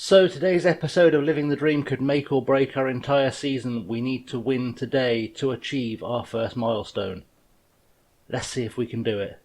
So today's episode of Living the Dream could make or break our entire season. We need to win today to achieve our first milestone. Let's see if we can do it.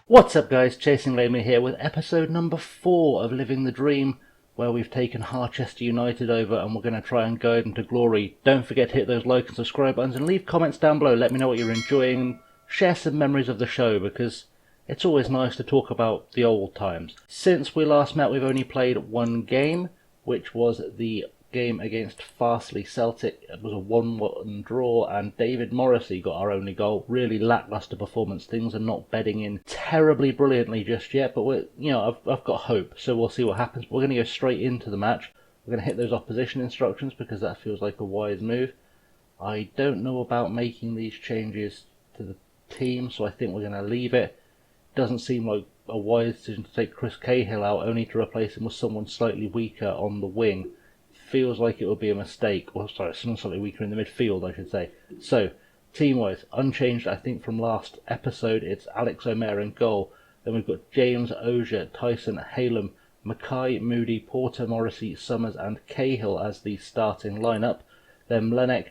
What's up guys, Chasing Lamely here with episode number 4 of Living the Dream, where we've taken Harchester United over and we're going to try and guide them to glory. Don't forget to hit those like and subscribe buttons and leave comments down below. Let me know what you're enjoying and share some memories of the show, because it's always nice to talk about the old times. Since we last met, we've only played one game, which was the game against Farsley Celtic. It was a 1-1 draw, and David Morrissey got our only goal. Really lacklustre performance. Things are not bedding in terribly brilliantly just yet, but I've got hope, so we'll see what happens. We're going to go straight into the match. We're going to hit those opposition instructions because that feels like a wise move. I don't know about making these changes to the team, so I think we're going to leave it. Doesn't seem like a wise decision to take Chris Cahill out only to replace him with someone slightly weaker on the wing. Feels like it would be a mistake. Well, sorry, someone slightly weaker in the midfield, I should say. So, team-wise, unchanged, I think, from last episode. It's Alex Omer in goal. Then we've got James, Ogier, Tyson, Halem, Mackay, Moody, Porter, Morrissey, Summers and Cahill as the starting lineup. Then Mlenek,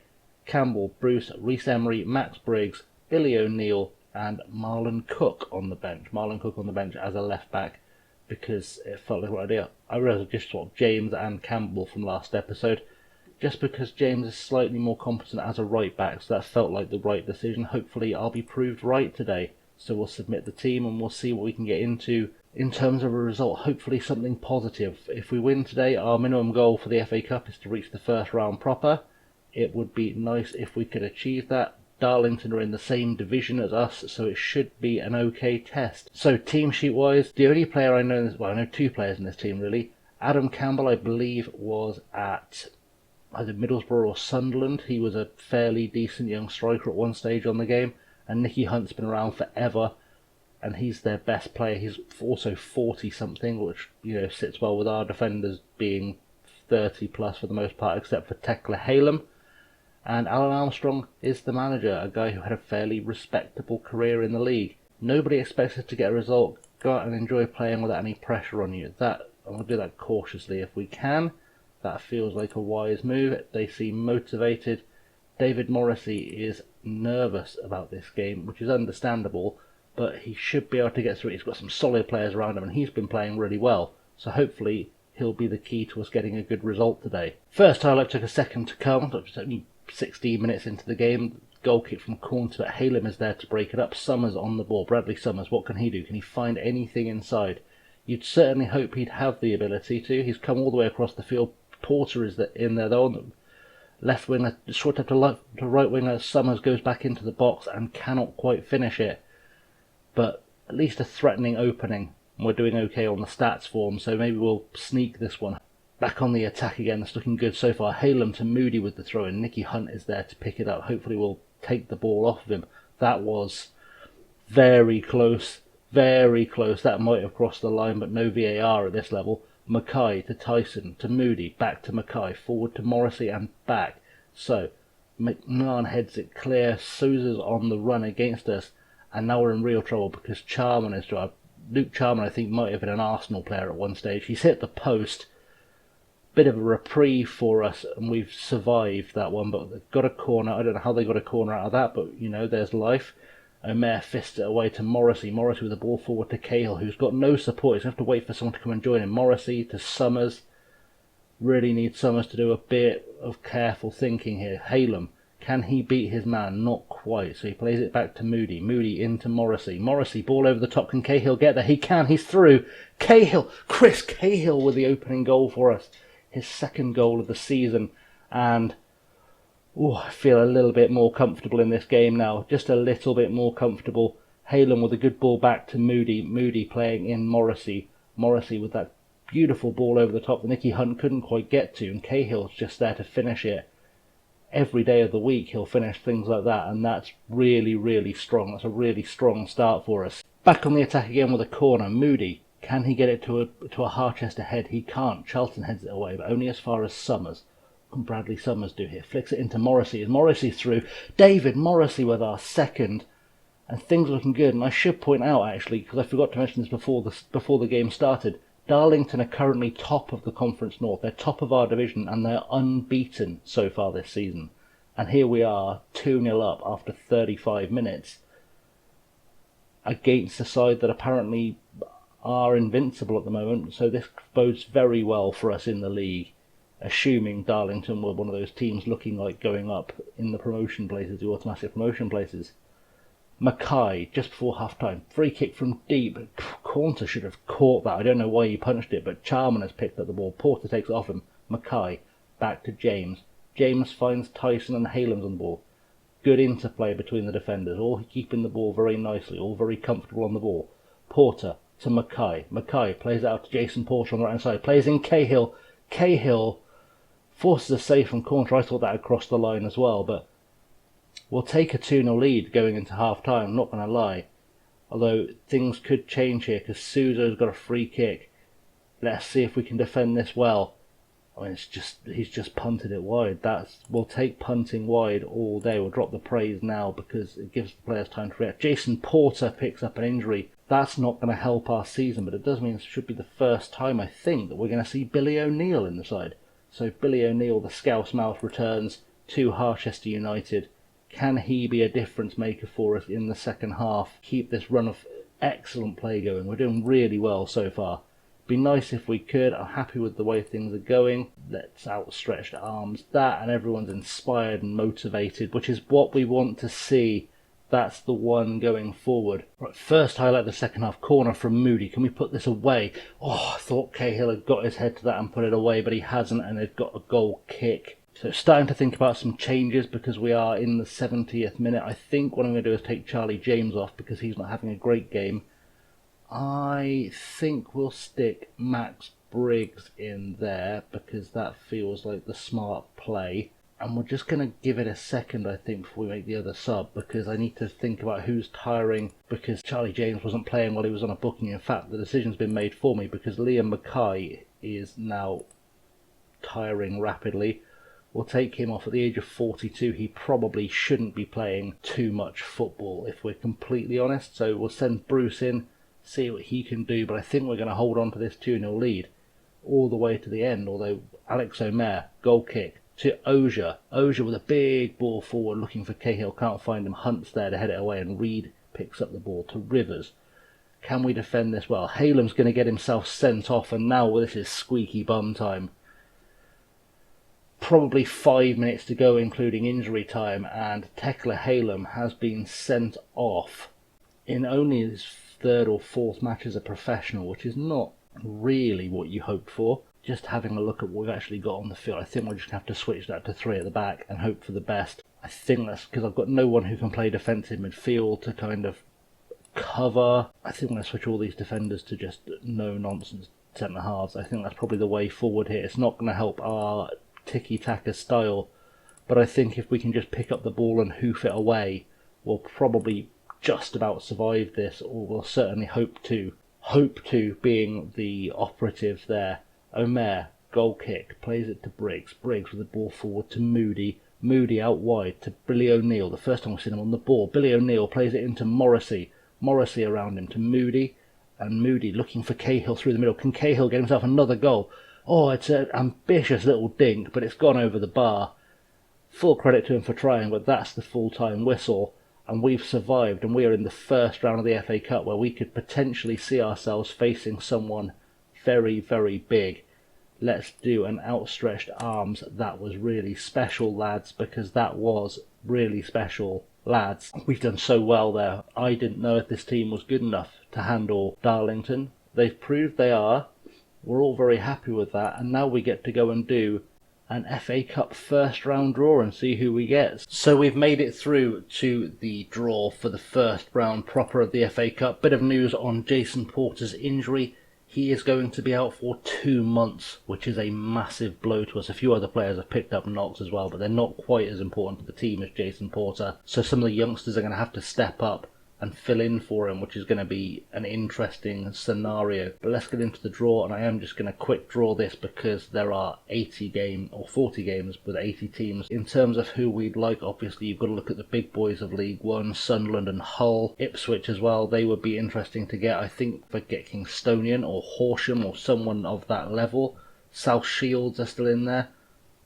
Campbell, Bruce, Rhys Emery, Max Briggs, Billy O'Neill, and Marlon Cook on the bench. Marlon Cook on the bench as a left back because it felt like a good idea. I realised I just swapped James and Campbell from last episode just because James is slightly more competent as a right back, so that felt like the right decision. Hopefully I'll be proved right today. So we'll submit the team and we'll see what we can get into in terms of a result. Hopefully something positive. If we win today, our minimum goal for the FA Cup is to reach the first round proper. It would be nice if we could achieve that. Darlington are in the same division as us, so it should be an okay test. So team sheet wise, the only player I know, I know two players in this team really. Adam Campbell, I believe, was at either Middlesbrough or Sunderland. He was a fairly decent young striker at one stage on the game, and Nicky Hunt's been around forever, and he's their best player. He's also 40 something, which sits well with our defenders being 30 plus for the most part, except for Tekla Halem. And Alan Armstrong is the manager, a guy who had a fairly respectable career in the league. Nobody expects us to get a result. Go out and enjoy playing without any pressure on you. I'm going to do that cautiously if we can. That feels like a wise move. They seem motivated. David Morrissey is nervous about this game, which is understandable, but he should be able to get through it. He's got some solid players around him, and he's been playing really well. So hopefully he'll be the key to us getting a good result today. First highlight took a second to come. It was only 16 minutes into the game. Goal kick from corner, but Halem is there to break it up. Summers on the ball. Bradley Summers, what can he do? Can he find anything inside? You'd certainly hope he'd have the ability to. He's come all the way across the field. Porter is in there though. On the left winger, short up to right winger. Summers goes back into the box and cannot quite finish it. But at least a threatening opening. We're doing okay on the stats form, so maybe we'll sneak this one. Back on the attack again, that's looking good so far. Halem to Moody with the throw in. Nicky Hunt is there to pick it up. Hopefully we'll take the ball off of him. That was very close, very close. That might have crossed the line, but no VAR at this level. Mackay to Tyson to Moody, back to Mackay, forward to Morrissey and back. So McMahon heads it clear. Sousa's on the run against us, and now we're in real trouble because Charman is drive. Luke Charman, I think, might have been an Arsenal player at one stage. He's hit the post. Bit of a reprieve for us, and we've survived that one, but they've got a corner. I don't know how they got a corner out of that, but there's life. Omer fists it away to Morrissey. Morrissey with the ball forward to Cahill, who's got no support. He's going to have to wait for someone to come and join him. Morrissey to Summers. Really need Summers to do a bit of careful thinking here. Halem, can he beat his man? Not quite. So he plays it back to Moody. Moody into Morrissey. Morrissey, ball over the top. Can Cahill get there? He can. He's through. Cahill! Chris Cahill with the opening goal for us. His second goal of the season, and I feel a little bit more comfortable in this game now, just a little bit more comfortable. Halem with a good ball back to Moody, Moody playing in Morrissey, Morrissey with that beautiful ball over the top that Nicky Hunt couldn't quite get to, and Cahill's just there to finish it. Every day of the week he'll finish things like that, and that's really, really strong. That's a really strong start for us. Back on the attack again with a corner. Moody, can he get it to a Harchester head? He can't. Charlton heads it away, but only as far as Summers. What can Bradley Summers do here? Flicks it into Morrissey. Is Morrissey through? David Morrissey with our second. and things are looking good. And I should point out, actually, because I forgot to mention this before the game started, Darlington are currently top of the Conference North. They're top of our division, and they're unbeaten so far this season. And here we are, 2-0 up after 35 minutes, against a side that apparently are invincible at the moment. So this bodes very well for us in the league, assuming Darlington were one of those teams looking like going up in the promotion places, the automatic promotion places. Mackay, just before half-time, free kick from deep. Cornter should have caught that. I don't know why he punched it, but Charman has picked up the ball. Porter takes it off him. Mackay, back to James. James finds Tyson and Halams on the ball. Good interplay between the defenders, all keeping the ball very nicely, all very comfortable on the ball. Porter to Mackay. Mackay plays it out to Jason Porter on the right-hand side. Plays in Cahill. Cahill forces a save from Cornter. I thought that had crossed the line as well, but we'll take a 2-0 lead going into half-time, not going to lie. Although things could change here because Suzo's got a free kick. Let's see if we can defend this well. I mean, he's just punted it wide. We'll take punting wide all day. We'll drop the praise now because it gives the players time to react. Jason Porter picks up an injury. That's not going to help our season, but it does mean it should be the first time, I think, that we're going to see Billy O'Neill in the side. So Billy O'Neill, the Scouse Mouth, returns to Harchester United. Can he be a difference maker for us in the second half? Keep this run of excellent play going. We're doing really well so far. Be nice if we could. I'm happy with the way things are going. Let's outstretched arms. That, and everyone's inspired and motivated, which is what we want to see. That's the one going forward. Right, first highlight of the second half, corner from Moody. Can we put this away? Oh, I thought Cahill had got his head to that and put it away, but he hasn't, and they've got a goal kick. So starting to think about some changes because we are in the 70th minute. I think what I'm going to do is take Charlie James off because he's not having a great game. I think we'll stick Max Briggs in there because that feels like the smart play. And we're just going to give it a second, I think, before we make the other sub, because I need to think about who's tiring, because Charlie James wasn't playing while he was on a booking. In fact, the decision's been made for me because Liam Mackay is now tiring rapidly. We'll take him off at the age of 42. He probably shouldn't be playing too much football, if we're completely honest. So we'll send Bruce in, see what he can do, but I think we're going to hold on to this 2-0 lead all the way to the end, although Alex Omer, goal kick to Oja. Oja with a big ball forward looking for Cahill, can't find him, Hunt's there to head it away, and Reed picks up the ball to Rivers. Can we defend this well? Halem's going to get himself sent off, and now this is squeaky bum time. Probably 5 minutes to go including injury time, and Tekla Halem has been sent off in only his third or fourth match as a professional, which is not really what you hoped for. Just having a look at what we've actually got on the field, I think we're just going to have to switch that to 3 at the back and hope for the best. I think that's because I've got no one who can play defensive midfield to kind of cover. I think I'm going to switch all these defenders to just no-nonsense centre-halves. I think that's probably the way forward here. It's not going to help our tiki-taka style, but I think if we can just pick up the ball and hoof it away, we'll probably just about survive this, or we'll certainly hope to. Hope to being the operative there. Omer, goal kick, plays it to Briggs. Briggs with the ball forward to Moody. Moody out wide to Billy O'Neill. The first time we've seen him on the ball. Billy O'Neill plays it into Morrissey. Morrissey around him to Moody. And Moody looking for Cahill through the middle. Can Cahill get himself another goal? Oh, it's an ambitious little dink, but it's gone over the bar. Full credit to him for trying, but that's the full-time whistle. And we've survived, and we are in the first round of the FA Cup where we could potentially see ourselves facing someone very, very big. Let's do an outstretched arms. That was really special, lads, because that was really special, lads. We've done so well there. I didn't know if this team was good enough to handle Darlington. They've proved they are. We're all very happy with that, and now we get to go and do an FA Cup first round draw and see who we get. So we've made it through to the draw for the first round proper of the FA Cup. Bit of news on Jason Porter's injury. He is going to be out for 2 months, which is a massive blow to us. A few other players have picked up knocks as well, but they're not quite as important to the team as Jason Porter. So some of the youngsters are going to have to step up and fill in for him, which is going to be an interesting scenario. But let's get into the draw, and I am just going to quick draw this because there are 40 games with 80 teams. In terms of who we'd like, obviously you've got to look at the big boys of League One, Sunderland and Hull, Ipswich as well. They would be interesting to get. I think for get Kingstonian or Horsham or someone of that level. South Shields are still in there.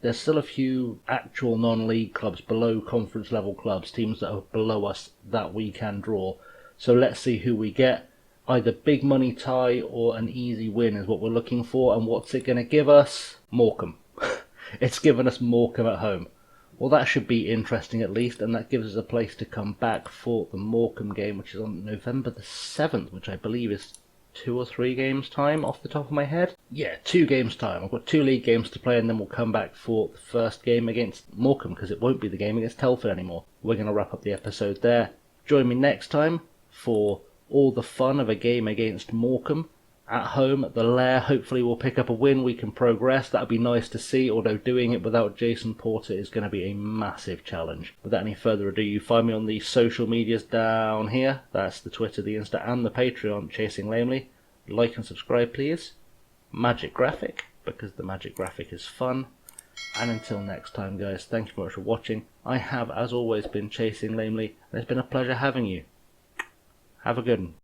There's still a few actual non-league clubs, below conference level clubs, teams that are below us that we can draw. So let's see who we get. Either big money tie or an easy win is what we're looking for. And what's it going to give us? Morecambe. It's given us Morecambe at home. Well, that should be interesting at least, and that gives us a place to come back for the Morecambe game, which is on November the 7th, which I believe is 2 or 3 games time off the top of my head. Yeah, 2 games time. I've got 2 league games to play, and then we'll come back for the first game against Morecambe, because it won't be the game against Telford anymore. We're going to wrap up the episode there. Join me next time for all the fun of a game against Morecambe at home at the Lair. Hopefully we'll pick up a win, we can progress. That'd be nice to see, although doing it without Jason Porter is going to be a massive challenge. Without any further ado, you find me on the social medias down here. That's the Twitter, the Insta and the Patreon, Chasing Lamely. Like and subscribe please. Magic graphic, because the magic graphic is fun. And until next time guys, thank you very much for watching. I have as always been Chasing Lamely, and it's been a pleasure having you. Have a good one.